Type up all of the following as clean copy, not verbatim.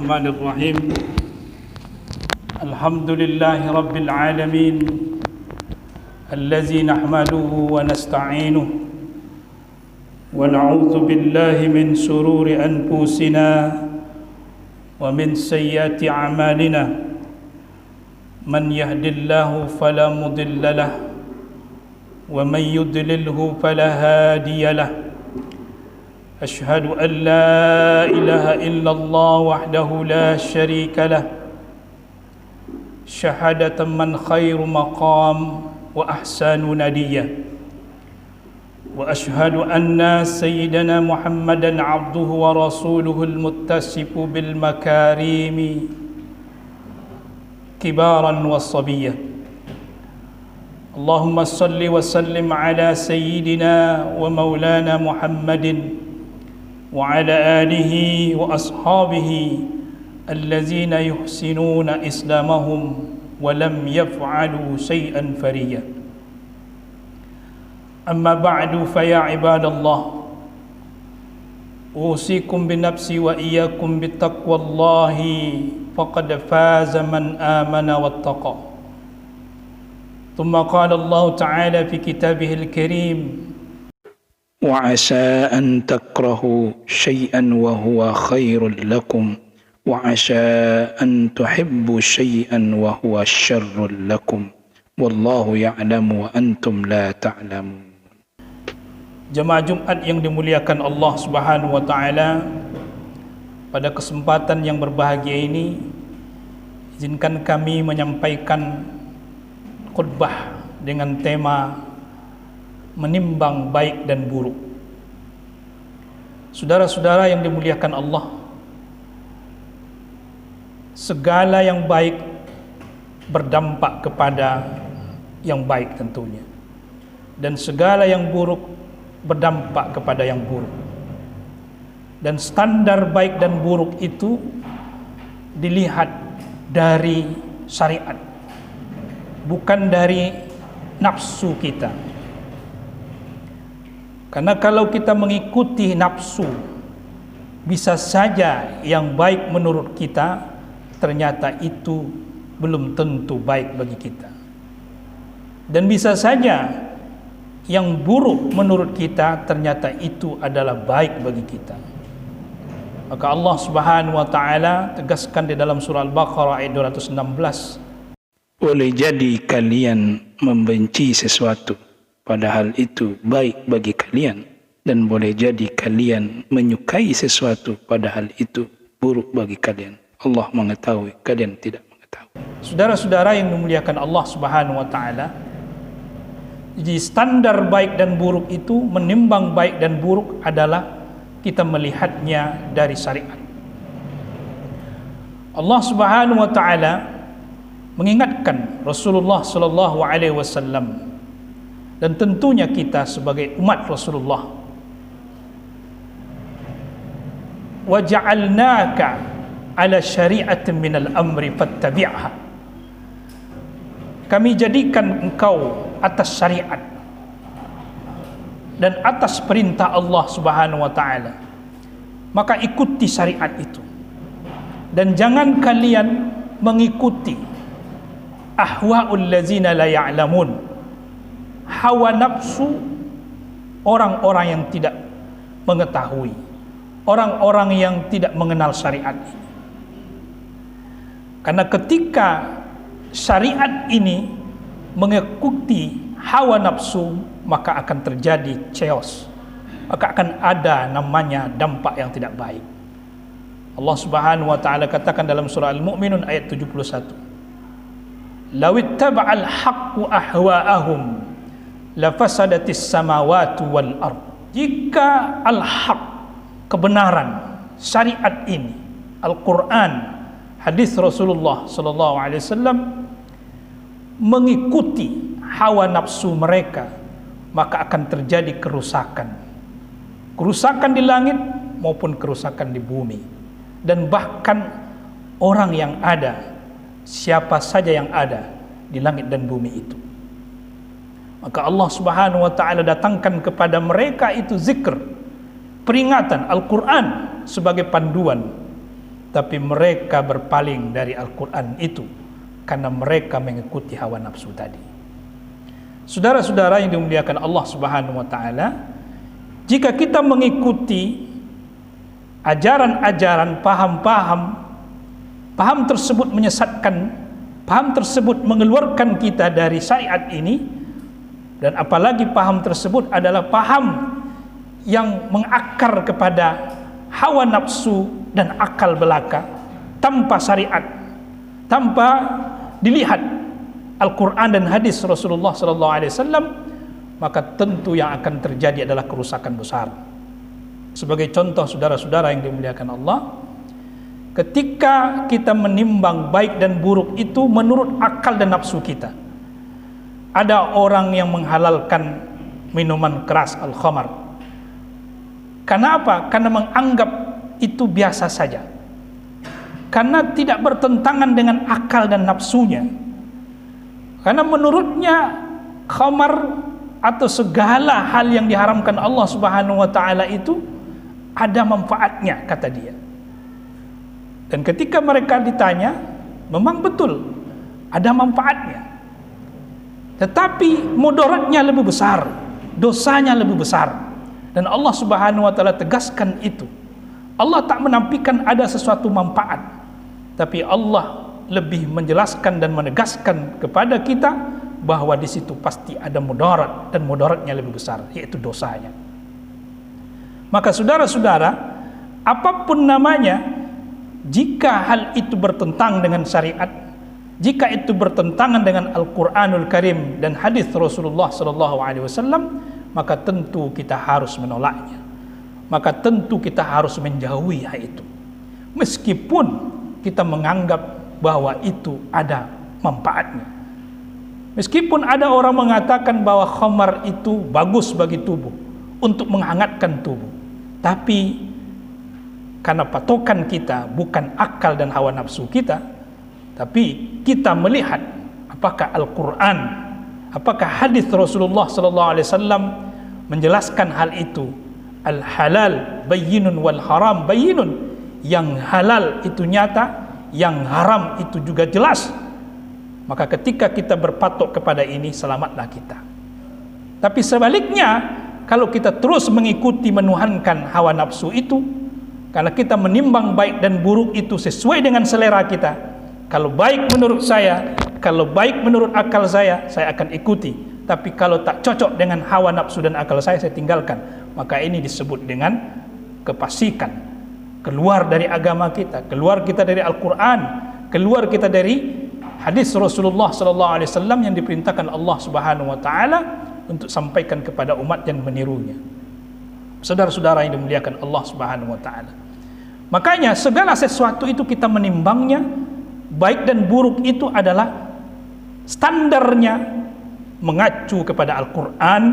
الرحمن الرحيم الحمد لله رب العالمين الذي نحمده ونستعينه ونعوذ بالله من شرور أنفسنا ومن سيئات أعمالنا من يهد الله فلا مضل له ومن يضلله فلا هادي له أشهد أن لا إله إلا الله وحده لا شريك له شهادة من خير مقام وأحسن ندية وأشهد أن سيدنا محمدا عبده ورسوله المتصف بالمكارم كبارا وصبيا اللهم صل وسلم على سيدنا ومولانا محمد وعلى آله وأصحابه الذين يحسنون إسلامهم ولم يفعلوا شيئا فريا أما بعد فيا عباد الله أوصيكم بنفسي وإياكم بتقوى الله فقد فاز من آمن واتقى ثم قال الله تعالى في كتابه الكريم وعسى أن تكرهوا شيئا وهو خير لكم وعسى أن تحبوا شيئا وهو شر لكم والله يعلم وأنتم لا تعلمون. Jemaah Jumat yang dimuliakan Allah Subhanahu wa taala, pada kesempatan yang berbahagia ini izinkan kami menyampaikan khutbah dengan tema menimbang baik dan buruk. Saudara-saudara yang dimuliakan Allah, segala yang baik berdampak kepada yang baik tentunya, dan segala yang buruk berdampak kepada yang buruk. Dan standar baik dan buruk itu dilihat dari syariat, bukan dari nafsu kita. Karena kalau kita mengikuti nafsu, bisa saja yang baik menurut kita ternyata itu belum tentu baik bagi kita. Dan bisa saja yang buruk menurut kita ternyata itu adalah baik bagi kita. Maka Allah Subhanahu wa taala tegaskan di dalam surah Al-Baqarah ayat 216, boleh jadi kalian membenci sesuatu padahal itu baik bagi kalian, dan boleh jadi kalian menyukai sesuatu padahal itu buruk bagi kalian. Allah mengetahui, kalian tidak mengetahui. Saudara-saudara yang dimuliakan Allah Subhanahu wa taala, jadi standar baik dan buruk itu, menimbang baik dan buruk adalah kita melihatnya dari syariat. Allah Subhanahu wa taala mengingatkan Rasulullah sallallahu alaihi wasallam dan tentunya kita sebagai umat Rasulullah, wa ja'alnaka ala syari'atin minal amri fattabi'ha. Kami jadikan engkau atas syariat dan atas perintah Allah Subhanahu wa taala, maka ikuti syariat itu. Dan jangan kalian mengikuti ahwa'ul ladzina la ya'lamun, hawa nafsu orang-orang yang tidak mengetahui, orang-orang yang tidak mengenal syariat ini. Karena ketika syariat ini mengikuti hawa nafsu, maka akan terjadi chaos, maka akan ada namanya dampak yang tidak baik. Allah Subhanahu wa taala katakan dalam surah Al-Mu'minun ayat 71, lawittaba'al haqqu ahwa'ahum lafasadatis samawati wal ard. Jika al-haq, kebenaran, syariat ini, Al-Quran, hadis Rasulullah sallallahu alaihi wasallam mengikuti hawa nafsu mereka, maka akan terjadi kerusakan. Kerusakan di langit maupun kerusakan di bumi. Dan bahkan orang yang ada, siapa saja yang ada di langit dan bumi itu, maka Allah Subhanahu wa taala datangkan kepada mereka itu zikr, peringatan, Al-Quran sebagai panduan, tapi mereka berpaling dari Al-Quran itu karena mereka mengikuti hawa nafsu tadi. Saudara-saudara yang dimuliakan Allah Subhanahu wa taala, jika kita mengikuti ajaran-ajaran, paham tersebut menyesatkan, paham tersebut mengeluarkan kita dari syariat ini, dan apalagi paham tersebut adalah paham yang mengakar kepada hawa nafsu dan akal belaka tanpa syariat, tanpa dilihat Al-Quran dan hadis Rasulullah SAW, maka tentu yang akan terjadi adalah kerusakan besar. Sebagai contoh, saudara-saudara yang dimuliakan Allah, ketika kita menimbang baik dan buruk itu menurut akal dan nafsu kita, ada orang yang menghalalkan minuman keras, al-khamar. Karena apa? Karena menganggap itu biasa saja, karena tidak bertentangan dengan akal dan nafsunya. Karena menurutnya khamar atau segala hal yang diharamkan Allah Subhanahu wa taala itu ada manfaatnya, kata dia. Dan ketika mereka ditanya, memang betul ada manfaatnya, tetapi mudaratnya lebih besar, dosanya lebih besar. Dan Allah Subhanahu wa taala tegaskan itu. Allah tak menampilkan ada sesuatu manfaat, tapi Allah lebih menjelaskan dan menegaskan kepada kita bahwa di situ pasti ada mudarat, dan mudaratnya lebih besar, yaitu dosanya. Maka saudara-saudara, apapun namanya, jika hal itu bertentangan dengan syariat, jika itu bertentangan dengan Al-Quranul Karim dan hadis Rasulullah SAW, maka tentu kita harus menolaknya. Maka tentu kita harus menjauhi hal itu, meskipun kita menganggap bahwa itu ada manfaatnya. Meskipun ada orang mengatakan bahwa khamar itu bagus bagi tubuh, untuk menghangatkan tubuh, tapi karena patokan kita bukan akal dan hawa nafsu kita, tapi kita melihat apakah Al-Quran, apakah hadis Rasulullah SAW menjelaskan hal itu. Al-halal bayyinun wal haram bayyinun. Yang halal itu nyata, yang haram itu juga jelas. Maka ketika kita berpatok kepada ini, selamatlah kita. Tapi sebaliknya, kalau kita terus mengikuti menuhankan hawa nafsu itu, karena kita menimbang baik dan buruk itu sesuai dengan selera kita, kalau baik menurut saya, kalau baik menurut akal saya akan ikuti. Tapi kalau tak cocok dengan hawa nafsu dan akal saya tinggalkan. Maka ini disebut dengan kefasikan, keluar dari agama kita, keluar kita dari Al-Quran, keluar kita dari hadis Rasulullah SAW yang diperintahkan Allah Subhanahu wa taala untuk sampaikan kepada umat yang menirunya. Saudara-saudara yang dimuliakan Allah Subhanahu wa taala, makanya segala sesuatu itu kita menimbangnya, baik dan buruk itu adalah standarnya mengacu kepada Al-Quran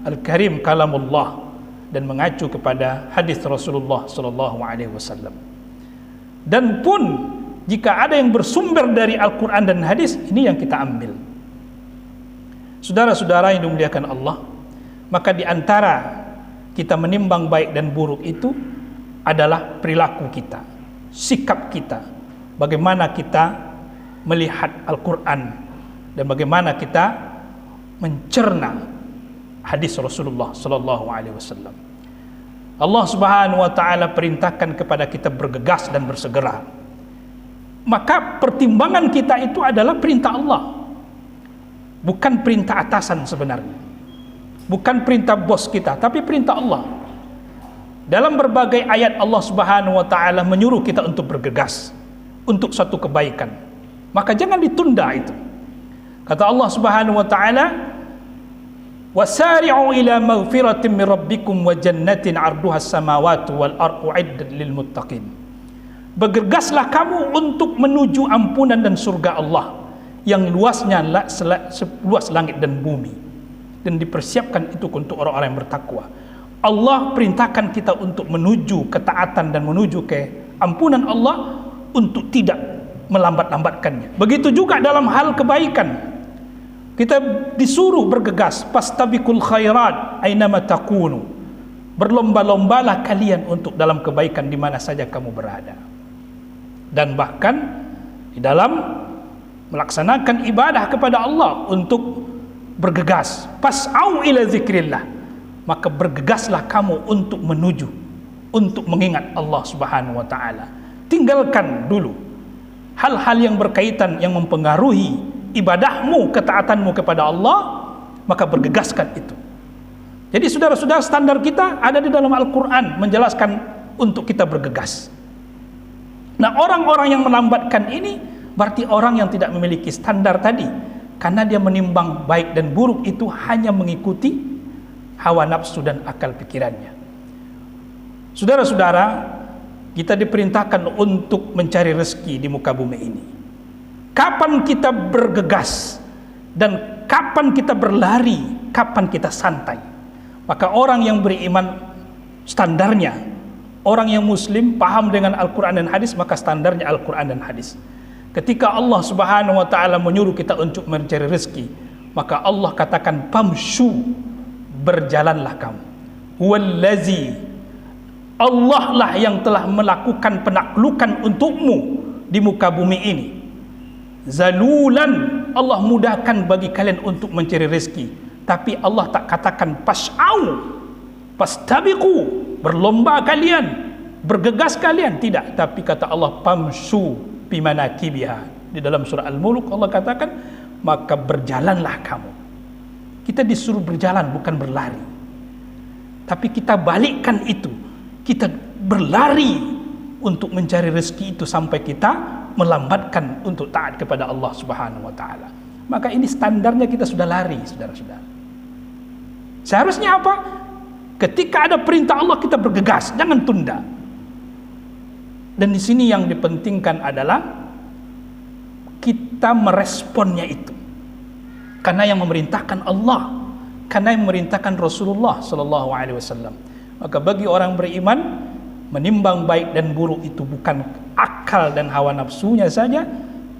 Al-Karim kalamullah, dan mengacu kepada hadis Rasulullah SAW. Dan pun jika ada yang bersumber dari Al-Quran dan hadis, ini yang kita ambil. Saudara-saudara yang dimuliakan Allah, maka di antara kita menimbang baik dan buruk itu adalah perilaku kita, sikap kita, bagaimana kita melihat Al-Quran dan bagaimana kita mencerna hadis Rasulullah SAW. Allah Subhanahu wa taala perintahkan kepada kita bergegas dan bersegera. Maka pertimbangan kita itu adalah perintah Allah, bukan perintah atasan sebenarnya, bukan perintah bos kita, tapi perintah Allah. Dalam berbagai ayat Allah Subhanahu wa taala menyuruh kita untuk bergegas untuk suatu kebaikan, maka jangan ditunda itu. Kata Allah Subhanahu wa taala, wasari'u ila maghfiratin min rabbikum wa jannatin 'arduha as-samawati wal ardu 'iddat lil muttaqin. Bergegaslah kamu untuk menuju ampunan dan surga Allah yang luasnya seluas langit dan bumi, dan dipersiapkan itu untuk orang-orang yang bertakwa. Allah perintahkan kita untuk menuju ketaatan dan menuju ke ampunan Allah, untuk tidak melambat-lambatkannya. Begitu juga dalam hal kebaikan, kita disuruh bergegas, fastabiqul khairat ainama takunu. Berlomba-lombalah kalian untuk dalam kebaikan di mana saja kamu berada. Dan bahkan di dalam melaksanakan ibadah kepada Allah untuk bergegas, fas'au ila zikrillah, maka bergegaslah kamu untuk menuju, untuk mengingat Allah Subhanahu wa taala. Tinggalkan dulu hal-hal yang berkaitan yang mempengaruhi ibadahmu, ketaatanmu kepada Allah, maka bergegaskan itu. Jadi saudara-saudara, standar kita ada di dalam Al-Quran menjelaskan untuk kita bergegas. Nah, orang-orang yang melambatkan ini berarti orang yang tidak memiliki standar tadi, karena dia menimbang baik dan buruk itu hanya mengikuti hawa nafsu dan akal pikirannya. Saudara-saudara, kita diperintahkan untuk mencari rezeki di muka bumi ini. Kapan kita bergegas dan kapan kita berlari, kapan kita santai. Maka orang yang beriman standarnya, orang yang muslim paham dengan Al-Quran dan hadis, maka standarnya Al-Quran dan hadis. Ketika Allah Subhanahu wa taala menyuruh kita untuk mencari rezeki, maka Allah katakan famshu, berjalanlah kamu. Wallazi, Allah lah yang telah melakukan penaklukan untukmu di muka bumi ini. Zalulan, Allah mudahkan bagi kalian untuk mencari rezeki. Tapi Allah tak katakan pas'au, pastabiqu, berlomba kalian, bergegas kalian, tidak. Tapi kata Allah pamsu bimanakibiha. Di dalam surah Al-Mulk Allah katakan, maka berjalanlah kamu. Kita disuruh berjalan, bukan berlari. Tapi kita balikkan itu, kita berlari untuk mencari rezeki itu sampai kita melambatkan untuk taat kepada Allah Subhanahu wa taala. Maka ini standarnya kita sudah lari, saudara-saudara. Seharusnya apa? Ketika ada perintah Allah kita bergegas, jangan tunda. Dan di sini yang dipentingkan adalah kita meresponnya itu. Karena yang memerintahkan Allah, karena yang memerintahkan Rasulullah sallallahu alaihi wasallam. Maka bagi orang beriman, menimbang baik dan buruk itu bukan akal dan hawa nafsunya saja,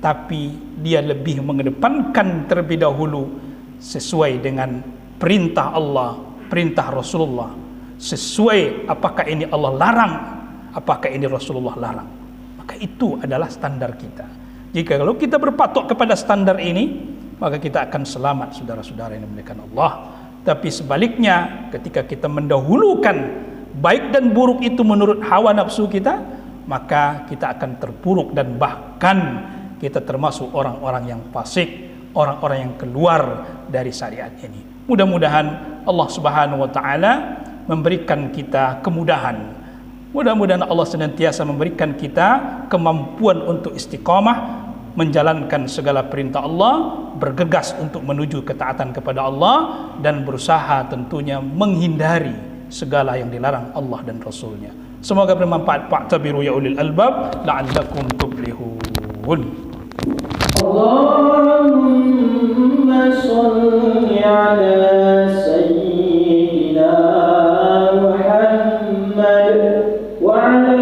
tapi dia lebih mengedepankan terlebih dahulu sesuai dengan perintah Allah, perintah Rasulullah, sesuai apakah ini Allah larang, apakah ini Rasulullah larang. Maka itu adalah standar kita. Jika kalau kita berpatok kepada standar ini, maka kita akan selamat, saudara-saudara yang dimuliakan Allah. Tapi sebaliknya, ketika kita mendahulukan baik dan buruk itu menurut hawa nafsu kita, maka kita akan terpuruk dan bahkan kita termasuk orang-orang yang fasik, orang-orang yang keluar dari syariat ini. Mudah-mudahan Allah Subhanahu wa taala memberikan kita kemudahan. Mudah-mudahan Allah senantiasa memberikan kita kemampuan untuk istiqamah menjalankan segala perintah Allah, bergegas untuk menuju ketaatan kepada Allah, dan berusaha tentunya menghindari segala yang dilarang Allah dan Rasulnya. Semoga bermanfaat. Fa'tabiru ya ulil albab la'allakum tuflihun. Allahumma shalli ala sayyidina Muhammad wa ala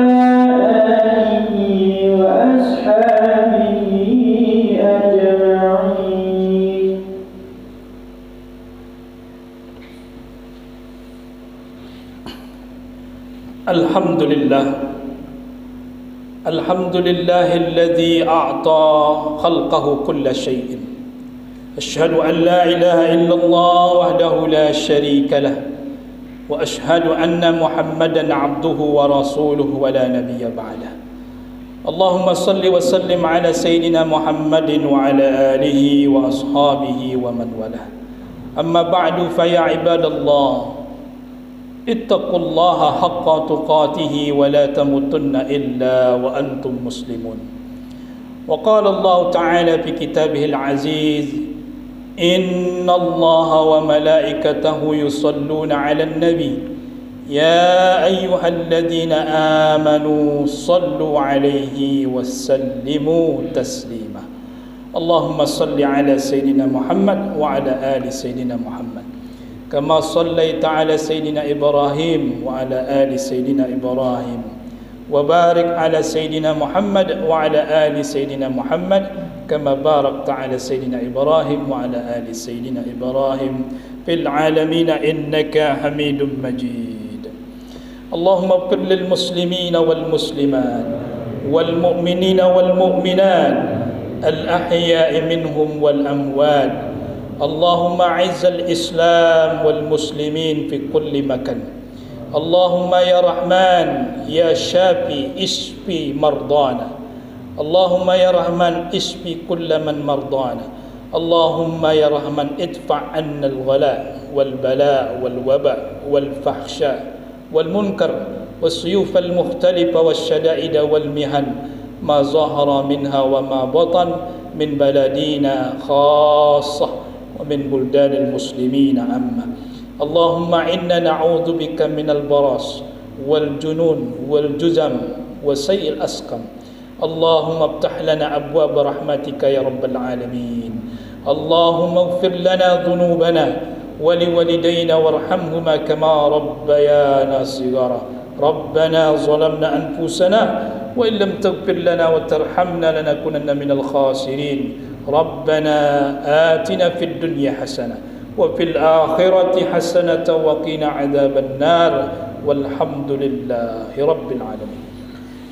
alihi wa ashabihi ajma'in. Alhamdulillah. الحمد لله الذي أعطى خلقه كل شيء. أشهد أن لا إله إلا الله وحده لا شريك له، وأشهد أن محمدا عبده ورسوله ولا نبي بعده. اللهم صل وسلم على سيدنا محمد وعلى آله وأصحابه ومن والاه. أما بعد فيا عباد الله، اتقوا الله حق تقاته ولا تموتن إلا وأنتم مسلمون. وقال الله تعالى في كتابه العزيز: إن الله وملائكته يصلون على النبي يا أيها الذين آمنوا صلوا عليه وسلموا تسليما. اللهم صل على سيدنا محمد وعلى آل سيدنا محمد كما صليت على سيدنا إبراهيم وعلى آل سيدنا إبراهيم، وبارك على سيدنا محمد وعلى آل سيدنا محمد كما باركت على سيدنا إبراهيم وعلى آل سيدنا إبراهيم في العالمين إنك حميد مجيد. اللهم اغفر للمسلمين والمسلمات والمؤمنين والمؤمنات الأحياء منهم والأموات. اللهم أعز الإسلام والمسلمين في كل مكان. اللهم يا رحمن يا شافي اشفي مرضانا. اللهم يا رحمن اشفي كل من مرضانا. اللهم يا رحمن ادفع عنا الغلاء والبلاء والوباء والفحشاء والمنكر والسيوف المختلفة والشدائد والمهن ما ظهر منها وما بطن من بلدنا خاصة ومن بلدان المسلمين عامة. اللهم إنا نعوذ بك من البراس والجنون والجزم وسيء الأسقم. اللهم افتح لنا أبواب رحمتك يا رب العالمين. اللهم اغفر لنا ذنوبنا ولوالدينا وارحمهما كما ربيانا صغارا. ربنا ظلمنا أنفسنا وإن لم تغفر لنا وترحمنا لنكونن من الخاسرين. ربنا آتنا في الدنيا حسنة وفي الآخرة حسنة وقنا عذاب النار والحمد لله رب العالمين.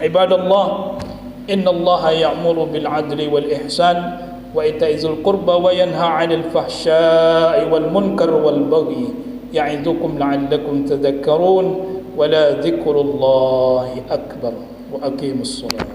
عباد الله، إن الله يأمر بالعدل والإحسان وإيتاء ذي القربى وينهى عن الفحشاء والمنكر والبغي يعظكم لعلكم تذكرون. ولا ذكر الله أكبر. وأقيموا الصلاة.